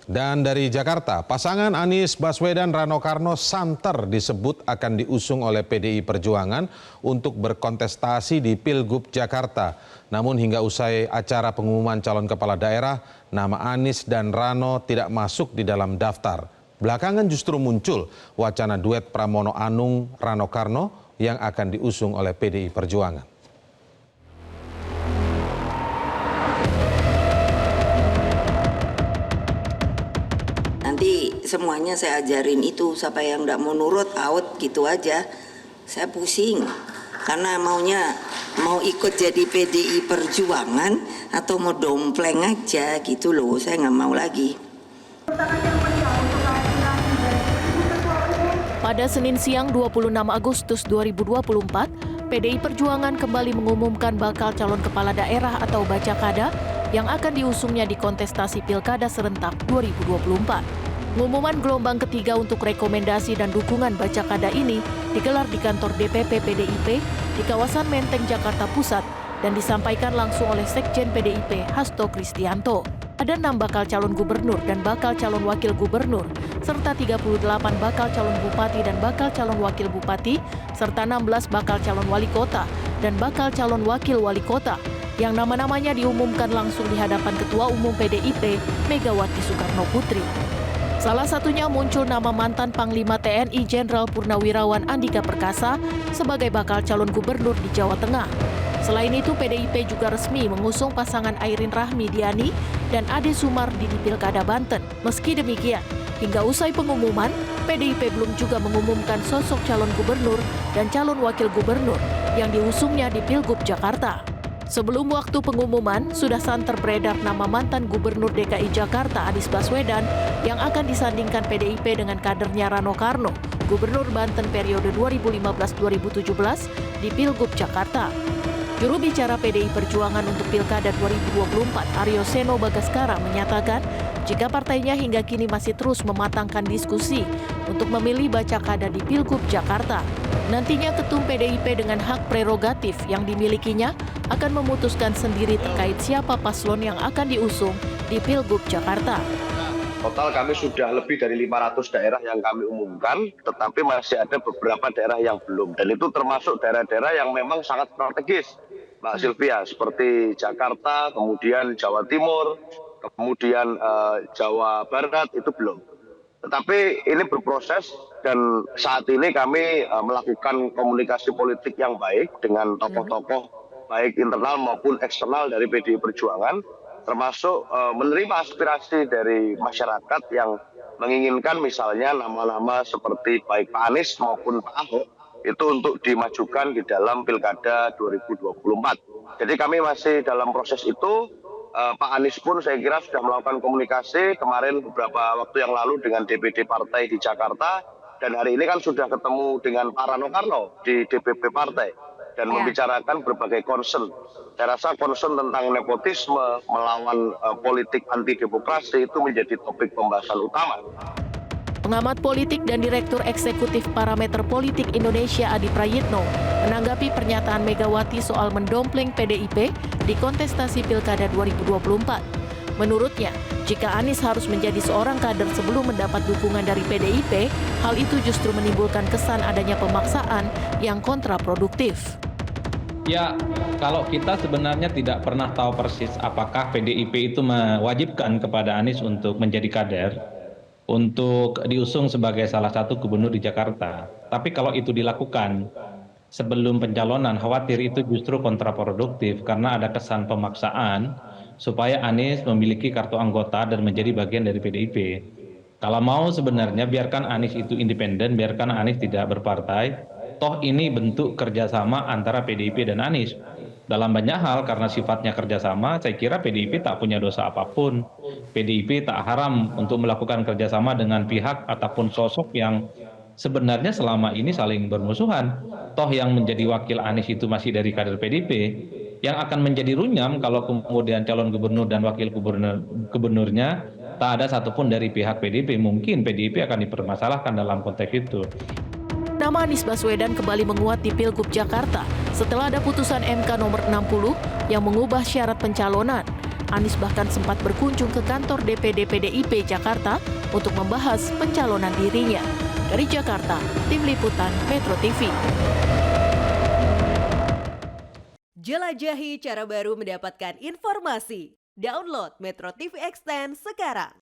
Dan dari Jakarta, pasangan Anies Baswedan Rano Karno santer disebut akan diusung oleh PDI Perjuangan untuk berkontestasi di Pilgub Jakarta. Namun hingga usai acara pengumuman calon kepala daerah, nama Anies dan Rano tidak masuk di dalam daftar. Belakangan justru muncul wacana duet Pramono Anung Rano Karno yang akan diusung oleh PDI Perjuangan. Nanti semuanya saya ajarin itu, siapa yang nggak mau nurut out gitu aja. Saya pusing karena mau ikut jadi PDI Perjuangan atau mau dompleng aja gitu loh, saya nggak mau lagi. Pada Senin siang 26 Agustus 2024, PDI Perjuangan kembali mengumumkan bakal calon kepala daerah atau Bacakada yang akan diusungnya di kontestasi Pilkada serentak 2024. Pengumuman gelombang ketiga untuk rekomendasi dan dukungan Bacakada ini digelar di kantor DPP PDIP di kawasan Menteng, Jakarta Pusat dan disampaikan langsung oleh Sekjen PDIP Hasto Kristianto. Ada 6 bakal calon gubernur dan bakal calon wakil gubernur, serta 38 bakal calon bupati dan bakal calon wakil bupati, serta 16 bakal calon wali kota dan bakal calon wakil wali kota, yang nama-namanya diumumkan langsung di hadapan Ketua Umum PDIP, Megawati Soekarno Putri. Salah satunya muncul nama mantan Panglima TNI Jenderal Purnawirawan Andika Perkasa sebagai bakal calon gubernur di Jawa Tengah. Selain itu, PDIP juga resmi mengusung pasangan Airin Rahmidiani dan Ade Sumardi di Pilkada Banten. Meski demikian, hingga usai pengumuman, PDIP belum juga mengumumkan sosok calon gubernur dan calon wakil gubernur yang diusungnya di Pilgub Jakarta. Sebelum waktu pengumuman, sudah santer beredar nama mantan Gubernur DKI Jakarta Anies Baswedan yang akan disandingkan PDIP dengan kadernya Rano Karno, Gubernur Banten periode 2015-2017 di Pilgub Jakarta. Juru bicara PDI Perjuangan untuk Pilkada 2024, Aryo Seno Bagaskara menyatakan jika partainya hingga kini masih terus mematangkan diskusi untuk memilih Bacakada di Pilgub Jakarta. Nantinya ketum PDIP dengan hak prerogatif yang dimilikinya akan memutuskan sendiri terkait siapa paslon yang akan diusung di Pilgub Jakarta. Total kami sudah lebih dari 500 daerah yang kami umumkan, tetapi masih ada beberapa daerah yang belum. Dan itu termasuk daerah-daerah yang memang sangat strategis, Mbak Sylvia, seperti Jakarta, kemudian Jawa Timur, kemudian Jawa Barat, itu belum. Tetapi ini berproses dan saat ini kami melakukan komunikasi politik yang baik dengan tokoh-tokoh baik internal maupun eksternal dari PDI Perjuangan, termasuk menerima aspirasi dari masyarakat yang menginginkan misalnya nama-nama seperti baik Pak Anies maupun Pak Ahok itu untuk dimajukan di dalam Pilkada 2024. Jadi kami masih dalam proses itu. Pak Anies pun saya kira sudah melakukan komunikasi kemarin beberapa waktu yang lalu dengan DPD partai di Jakarta, dan hari ini kan sudah ketemu dengan Pak Rano Karno di DPP partai dan membicarakan berbagai concern. Saya rasa concern tentang nepotisme, melawan politik anti demokrasi itu menjadi topik pembahasan utama. Pengamat politik dan Direktur Eksekutif Parameter Politik Indonesia Adi Prayitno menanggapi pernyataan Megawati soal mendompleng PDIP di kontestasi Pilkada 2024. Menurutnya, jika Anies harus menjadi seorang kader sebelum mendapat dukungan dari PDIP, hal itu justru menimbulkan kesan adanya pemaksaan yang kontraproduktif. Ya, kalau kita sebenarnya tidak pernah tahu persis apakah PDIP itu mewajibkan kepada Anies untuk menjadi kader, untuk diusung sebagai salah satu gubernur di Jakarta. Tapi kalau itu dilakukan sebelum pencalonan, khawatir itu justru kontraproduktif karena ada kesan pemaksaan supaya Anies memiliki kartu anggota dan menjadi bagian dari PDIP. Kalau mau sebenarnya biarkan Anies itu independen, biarkan Anies tidak berpartai, toh ini bentuk kerjasama antara PDIP dan Anies. Dalam banyak hal karena sifatnya kerjasama, saya kira PDIP tak punya dosa apapun. PDIP tak haram untuk melakukan kerjasama dengan pihak ataupun sosok yang sebenarnya selama ini saling bermusuhan. Toh yang menjadi wakil Anies itu masih dari kader PDIP. Yang akan menjadi runyam kalau kemudian calon gubernur dan wakil gubernurnya tak ada satupun dari pihak PDIP. Mungkin PDIP akan dipermasalahkan dalam konteks itu. Nama Anies Baswedan kembali menguat di Pilgub Jakarta setelah ada putusan MK nomor 60 yang mengubah syarat pencalonan. Anies bahkan sempat berkunjung ke kantor DPD PDIP Jakarta untuk membahas pencalonan dirinya. Dari Jakarta, Tim Liputan Metro TV. Jelajahi cara baru mendapatkan informasi. Download Metro TV Extend sekarang.